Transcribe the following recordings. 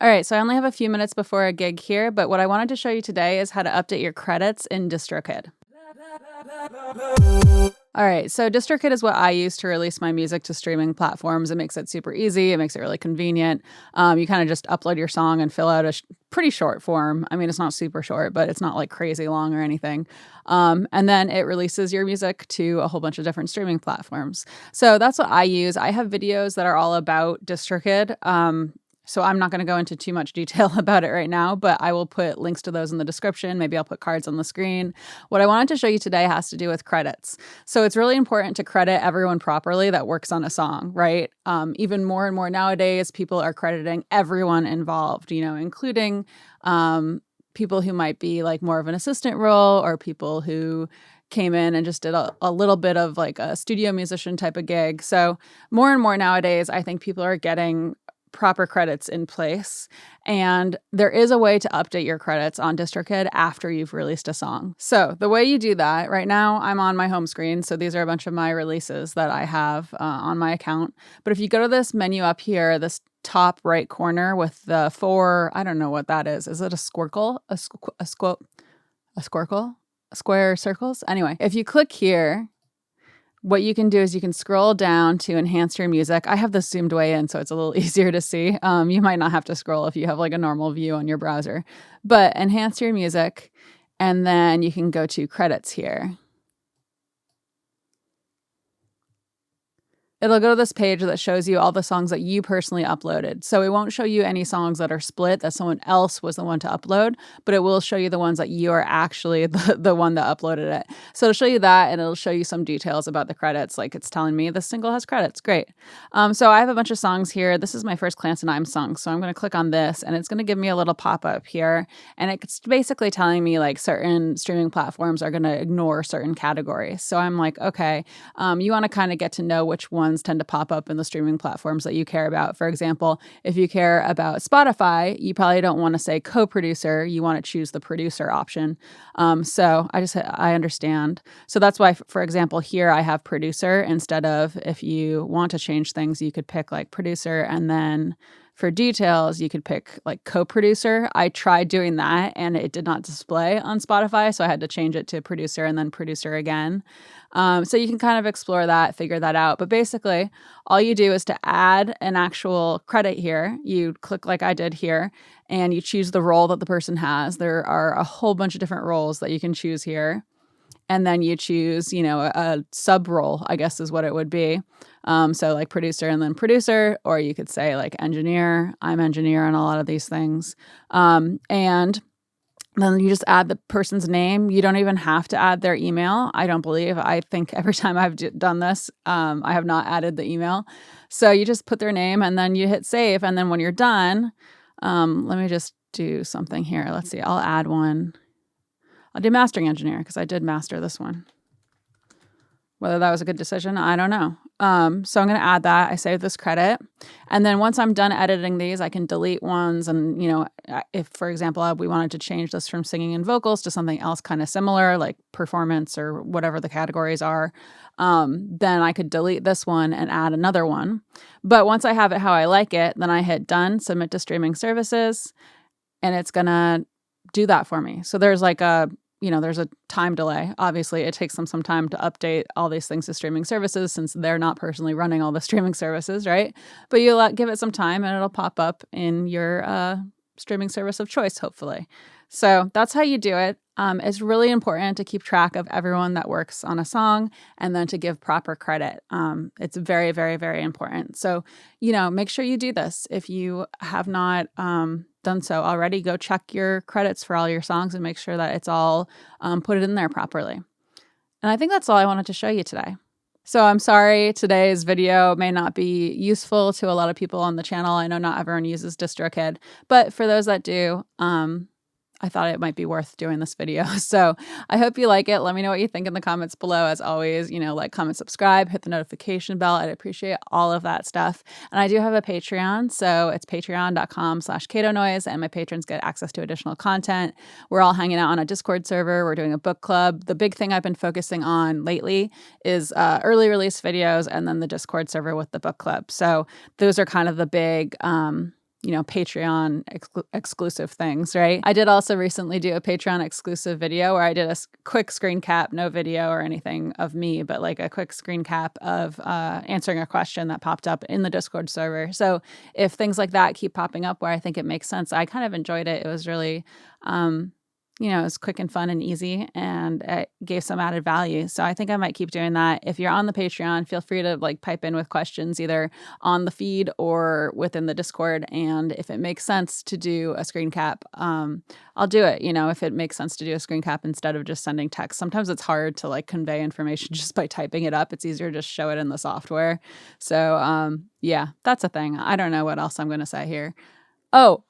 All right, so I only have a few minutes before a gig here, but what I wanted to show you today is how to update your credits in DistroKid. All right, so DistroKid is what I use to release my music to streaming platforms. It makes it super easy. It makes it really convenient. You kind of just upload your song and fill out a pretty short form. I mean, it's not super short, but it's not like crazy long or anything. And then it releases your music to a whole bunch of different streaming platforms. So that's what I use. I have videos that are all about DistroKid. So I'm not going to go into too much detail about it right now, but I will put links to those in the description. Maybe I'll put cards on the screen. What I wanted to show you today has to do with credits. So it's really important to credit everyone properly that works on a song, right? Even more and more nowadays, people are crediting everyone involved, including people who might be like more of an assistant role or people who came in and just did a little bit of like a studio musician type of gig. So more and more nowadays, I think people are getting proper credits in place. And there is a way to update your credits on DistroKid after you've released a song. So the way you do that, right now I'm on my home screen. So these are a bunch of my releases that I have on my account. But if you go to this menu up here, this top right corner with the four, I don't know what that is. Is it a squircle? A squircle? Square circles? Anyway, if you click here, what you can do is you can scroll down to enhance your music. I have this zoomed way in, so it's a little easier to see. You might not have to scroll if you have like a normal view on your browser. But enhance your music, and then you can go to credits here. It'll go to this page that shows you all the songs that you personally uploaded. So it won't show you any songs that are split that someone else was the one to upload, but it will show you the ones that you are actually the one that uploaded it. So it'll show you that, and it'll show you some details about the credits. Like it's telling me this single has credits. Great. So I have a bunch of songs here. This is my first Clance and I'm song. So I'm going to click on this, and it's going to give me a little pop-up here. And it's basically telling me like certain streaming platforms are going to ignore certain categories. So I'm like, okay, you want to kind of get to know which ones tend to pop up in the streaming platforms that you care about. For example, if you care about Spotify, you probably don't want to say co-producer. You want to choose the producer option. So I understand. So that's why, for example, here I have producer instead of, if you want to change things, you could pick like producer, and then for details, you could pick like co-producer. I tried doing that and it did not display on Spotify, so I had to change it to producer and then producer again. So you can kind of explore that, figure that out. But basically, all you do is to add an actual credit here. You click like I did here, and you choose the role that the person has. There are a whole bunch of different roles that you can choose here. And then you choose, a sub role, I guess is what it would be. So like producer and then producer, or you could say like engineer. I'm engineer on a lot of these things. And then you just add the person's name. You don't even have to add their email. I don't believe. I think every time I've done this, I have not added the email. So you just put their name and then you hit save. And then when you're done, let me just do something here. Let's see. I'll add one. I'll do mastering engineer because I did master this one. Whether that was a good decision, I don't know. So I'm going to add that. I save this credit. And then once I'm done editing these, I can delete ones. And, if, for example, we wanted to change this from singing and vocals to something else kind of similar, like performance or whatever the categories are, then I could delete this one and add another one. But once I have it how I like it, then I hit done, submit to streaming services, and it's going to do that for me. So there's like there's a time delay. Obviously, it takes them some time to update all these things to streaming services since they're not personally running all the streaming services, right? But you give it some time and it'll pop up in your streaming service of choice, hopefully. So that's how you do it. It's really important to keep track of everyone that works on a song and then to give proper credit. It's very, very, very important. So, make sure you do this. If you have not done so already, go check your credits for all your songs and make sure that it's all put in there properly. And I think that's all I wanted to show you today. So I'm sorry today's video may not be useful to a lot of people on the channel. I know not everyone uses DistroKid, but for those that do, I thought it might be worth doing this video. So I hope you like it. Let me know what you think in the comments below. As always, like, comment, subscribe, hit the notification bell. I'd appreciate all of that stuff. And I do have a Patreon. So it's patreon.com/CatoNoise, and my patrons get access to additional content. We're all hanging out on a Discord server. We're doing a book club. The big thing I've been focusing on lately is early release videos and then the Discord server with the book club. So those are kind of the big Patreon exclusive things, right? I did also recently do a Patreon exclusive video where I did a quick screen cap, no video or anything of me, but like a quick screen cap of answering a question that popped up in the Discord server. So if things like that keep popping up where I think it makes sense, I kind of enjoyed it. It was really, it was quick and fun and easy, and it gave some added value. So I think I might keep doing that. If you're on the Patreon, feel free to like pipe in with questions either on the feed or within the Discord. And if it makes sense to do a screen cap, I'll do it. If it makes sense to do a screen cap instead of just sending text. Sometimes it's hard to like convey information just by typing it up. It's easier to just show it in the software. So yeah, that's a thing. I don't know what else I'm going to say here. Oh,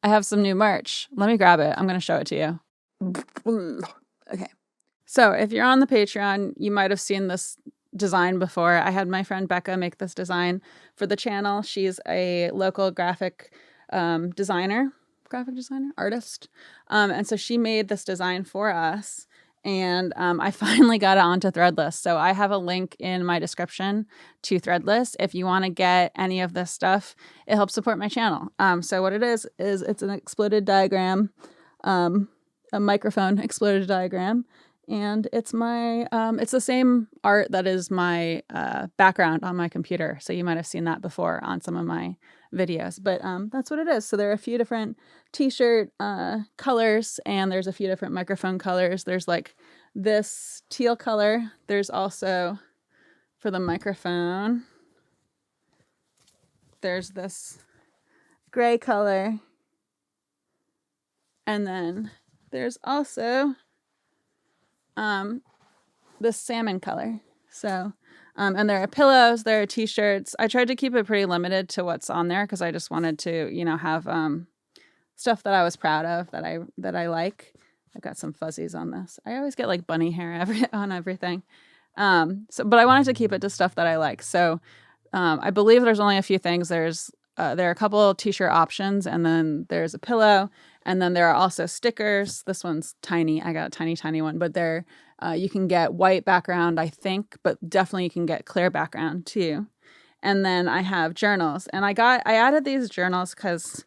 I have some new merch. Let me grab it. I'm going to show it to you. Okay. So if you're on the Patreon, you might have seen this design before. I had my friend Becca make this design for the channel. She's a local graphic designer, artist. And so she made this design for us. And I finally got it onto Threadless. So I have a link in my description to Threadless. If you want to get any of this stuff, it helps support my channel. So what it is it's an exploded diagram, a microphone exploded diagram. And it's it's the same art that is my background on my computer. So you might have seen that before on some of my videos. But that's what it is. So there are a few different t-shirt colors, and there's a few different microphone colors. There's like this teal color. There's also, for the microphone, there's this gray color. And then there's also this salmon color. So, and there are pillows, there are t-shirts. I tried to keep it pretty limited to what's on there because I just wanted to, have stuff that I was proud of, that I like. I've got some fuzzies on this. I always get like bunny hair on everything. But I wanted to keep it to stuff that I like. So, I believe there's only a few things. There are a couple of t-shirt options, and then there's a pillow, and then there are also stickers. This one's tiny. I got a tiny, tiny one, but you can get white background, I think, but definitely you can get clear background too. And then I have journals, and I added these journals because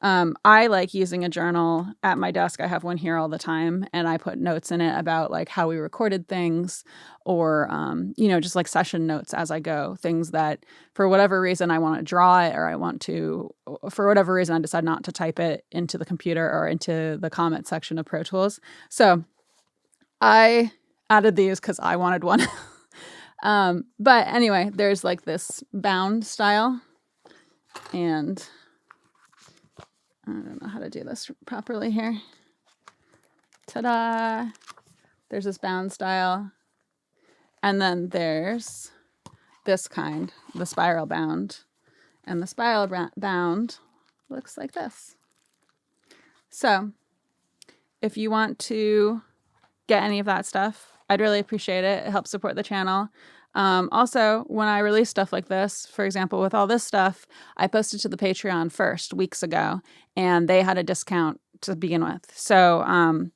I like using a journal at my desk. I have one here all the time, and I put notes in it about like how we recorded things, or just like session notes as I go, things that for whatever reason I want to draw it, or for whatever reason I decide not to type it into the computer or into the comment section of Pro Tools. So I added these because I wanted one. But anyway, there's like this bound style, and I don't know how to do this properly here. Ta-da! There's this bound style. And then there's this kind, the spiral bound. And the spiral bound looks like this. So if you want to get any of that stuff, I'd really appreciate it. It helps support the channel. Also, when I release stuff like this, for example, with all this stuff, I posted to the Patreon first weeks ago, and they had a discount to begin with. So, and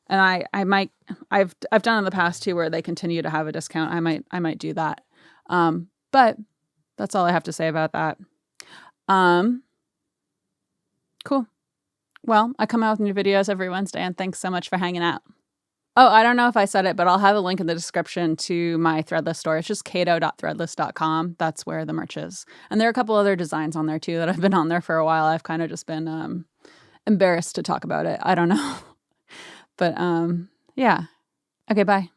I've done in the past too, where they continue to have a discount. I might do that. But that's all I have to say about that. Cool. Well, I come out with new videos every Wednesday, and thanks so much for hanging out. Oh, I don't know if I said it, but I'll have a link in the description to my Threadless store. It's just cato.threadless.com. That's where the merch is. And there are a couple other designs on there too that have been on there for a while. I've kind of just been embarrassed to talk about it. I don't know. But yeah. Okay, bye.